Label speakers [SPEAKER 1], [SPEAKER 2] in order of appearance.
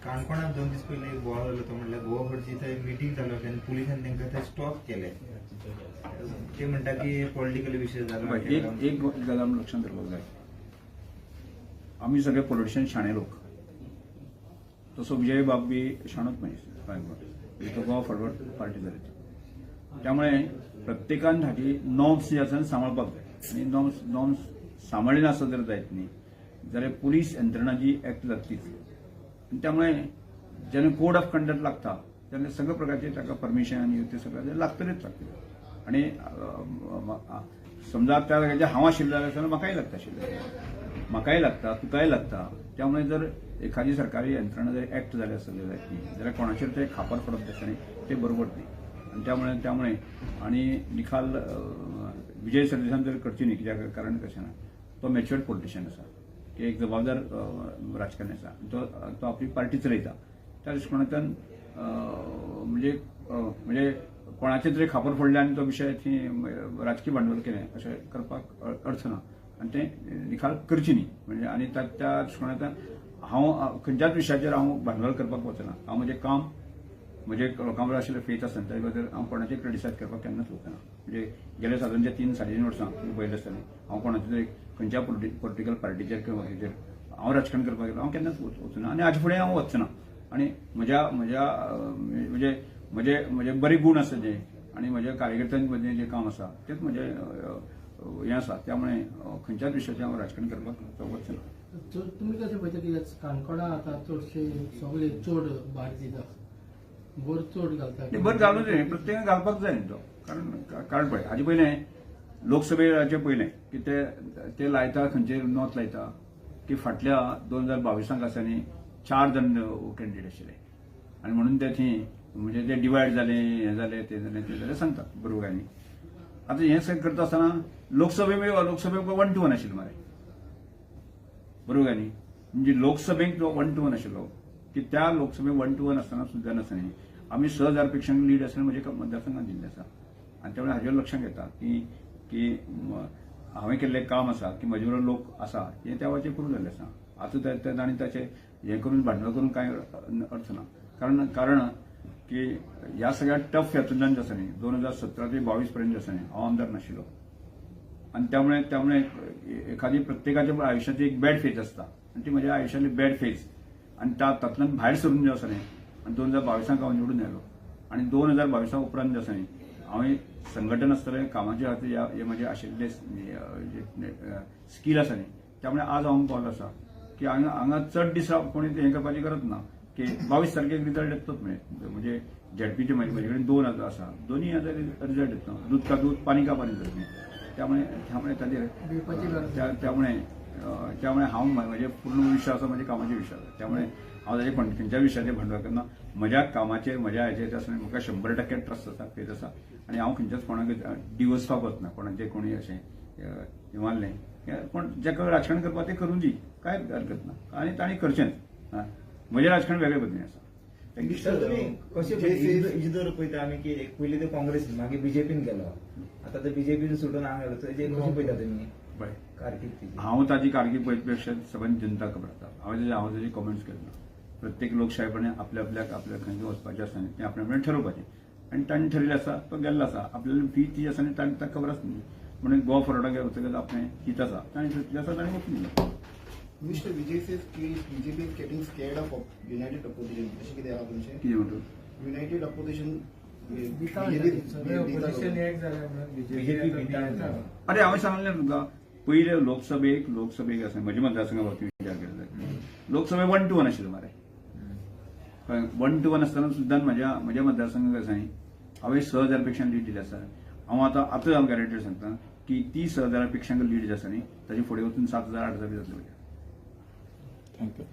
[SPEAKER 1] काणकोणात 2 दीस पयलीं एक बोवाळ जालो तो म्हणल्यार गोवा फडची थंय मिटींग जालो तेन्ना पुलिसांनी तांकां थंय स्टॉप केले. ते म्हणटा की पॉलिटिकल विशय जालो.
[SPEAKER 2] एक गजाल आमी लक्षात दवरपाक जाय. आमी सगळे पॉलिटिशियन शाणे लोक. तसो विजय बाब बी शाणोच मनीस. तो गोवा फॉरवर्ड पार्टी जाली. त्यामुळे प्रत्येकान हाची नॉर्म्स जे आसा सांबाळपाक जाय आनी नॉर्म्स सांबाळिना आसत जर जायत न्ही जाल्यार पुलीस यंत्रणा जी एक्ट जातलीच. त्यामुळे जेन्ना कोड ऑफ कंडक्ट लागता तेन्ना सगळे प्रकारचे ताका परमिशन आनी ते सगळे लागतलेच लागतले. आनी समजा त्या जाग्याचेर हांव आशिल्लो जाल्यार म्हाकाय लागता आशिल्लें. म्हाकाय लागता, तुकाय लागता. त्यामुळे जर एखादी सरकारी यंत्रणा जर एक्ट जाली आसली जाल्यार कोणाचेर ते खापर पडप आसता ते बरोबर न्ही. आणि त्यामुळे आणि निखाल विजय सरदेसाय जर करची न्ही कित्याक कारण कशें ना तो मॅच्युअर्ड पॉलिटिशियन आसा की एक जबाबदार राजकारणी आसा. तो आपली पार्टी चलयता. त्या दृश्टिकोनांतल्यान म्हणजे कोणाचेर तरी खापर फोडले आनी तो विशय थंय राजकीय भांडवल केलें अशें करपाक अर्थ ना आनी तें निखाल करची न्ही. म्हणजे आनी त्या दृश्टिकोनांतल्यान हांव खंयच्याच विशयाचेर हांव भांडवल करपाक वचना. हांव म्हजें काम म्हणजे लोकां बरोबर आशिल्लें फेथ आसा त्या बद्दल हांव कोणाचेर क्रिटिसायज करपाक केन्नाच वचना. म्हणजे गेल्या सादारणच्या 3-3.5 वर्सां पयलें आसतना हांव कोणाचेर तरी खंयच्या पॉलिटिकल पार्टीचेर किंवा हेचेर हांव राजकारण करपाक गेलो हांव केन्नाच वचना आनी हाचे फुडें हांव वचना. आनी म्हजे बरे गूण आसा जे आनी म्हज्या कार्यकर्त्यांचें जें काम आसा तेंच म्हजें हें आसा. त्यामुळे खंयच्याच विशयाचेर हांव राजकारण करपाक वचना.
[SPEAKER 3] तुमी कशें पळयता की काणकोणा आतां चडशे सगळे चड भार दिता भर चड घालता.
[SPEAKER 2] भर घालूं जाय प्रत्येकान घालपाक जाय न्ही तो. कारण पळय हाजे पयलें लोकसभेचे पयलें की ते लायता खंयचेर नोत लायता की फाटल्या 2022 आसा न्ही 4 जण कॅन्डिडेट आशिल्ले आनी म्हणून ते थंय म्हणजे ते डिवायड जाले हें जालें ते जालें सांगतात बरोबर काय न्ही. आतां हें सगळें करता आसतना लोकसभेक 1-to-1 आशिल्लो मरे बरोबर काय न्ही. म्हणजे लोकसभेक जो 1-to-1 आशिल्लो की त्या लोकसभेक 1-to-1 आसतना सुद्दां आसतना आमी 6,000 पेक्षा लीड आसतना म्हज्या मतदारसंघात दिल्लें आसा. आनी त्यामुळे हाजेर लक्षांत येता की हांवें केल्लें काम आसा की म्हजे बरोबर लोक आसा हें त्या वेळाचेर करून जाल्लें आसा. आतां तांणी ताचें हें करून भांडवल करून कांय अर्थ ना. कारण की ह्या सगळ्या टफ हातूंतल्यान जे आसा न्ही 2017 ते 22 पर्यंत आसा न्ही हांव आमदार नाशिल्लो. आनी त्यामुळे एखादी प्रत्येकाच्या आयुश्याची एक बॅड फेज आसता आनी ती म्हज्या आयुश्यांतली बॅड फेज आनी तातूंतल्यान भायर सरून जे आसा न्ही आनी 2022 हांव निवडून आयलो आनी 2022 उपरांत जे आसा न्ही हांवें संघटन आसतलें कामाच्या खातीर हे म्हजे आशिल्ले स्कील आसा न्ही त्यामुळे आज हांव पावलो आसा की हांगा चड दीस कोणी हें करपाची गरज ना की 22 तारखेक रिजल्ट येतोच म्हणजे झेडपीचे म्हजे कडेन 2 आसा दोनूय रिजल्ट येता. दूध का दूध पानी का पानी जाता. त्यामुळे ताचेर त्यामुळे हांव म्हजे पूर्ण विश्वास म्हज्या कामाचेर विश्वास. त्यामुळे हांव ताचे खंयच्या विशयाचेर भांडवल करना. म्हज्या कामाचेर म्हज्या हाचेर आसा म्हाका 100% ट्रस्ट आसा फेथ आसा आनी हांव खंयच्याच कोणाक डिवसपाक वचना. कोणाचें कोणी अशें मारलें कोण जेका राजकारण करपाक तें करूं दी कांय हरकत ना आनी तांणी करचेंच. म्हजें राजकारण वेगळे पद्दतीन आसा.
[SPEAKER 1] जर पळयता आमी की पयलीं ते काँग्रेस मागीर बीजेपीन गेलो आतां ते बीजेपीन सुटून हांगा कशें पळयता तुमी कारकीर्द.
[SPEAKER 2] हांव ताची कारकीर्द पळयत पेक्षा सगळ्यांनी जनता खबर आसा. हांवें ताचे कॉमेंट्स केले. प्रत्येक लोकशायपणे आपल्या खंय वचपाचें आसा तें आपल्या ठरवपाचें आनी तांणी ठरयलें आसा तो गेल्लो आसा. आपल्याली फी ती आसा आनी तांकां खबर आसता न्ही म्हणून गोवा फॉरवर्डाक वचत आपलें हित आसा तांणी सुटलें आसा तांणी वचून गेलो.
[SPEAKER 4] Mr. Vijay says BJP is getting scared of united opposition. अशें कितें आहा तुमचें?
[SPEAKER 2] कितें म्हणटा
[SPEAKER 4] युनायटेड ऑपोजिशन
[SPEAKER 2] अरे हांवें सांगलें तुमकां पयले लोकसभेक आसा म्हज्या मतदारसंघा बाबतींत विचार केलो जाल्यार लोकसभेक 1-to-1 आशिल्लो मरे. 1-to-1 आसतना सुद्दां म्हज्या मतदारसंघाक आसा न्ही हांवें 6,000 पेक्षा लीड दिली आसा. हांव आतां हांव गॅरंटी सांगता की ती 6,000 पेक्षा लीड जी आसा न्ही ताचे फुडें वचून 7,000-8,000 जातले.
[SPEAKER 5] थँक्यू.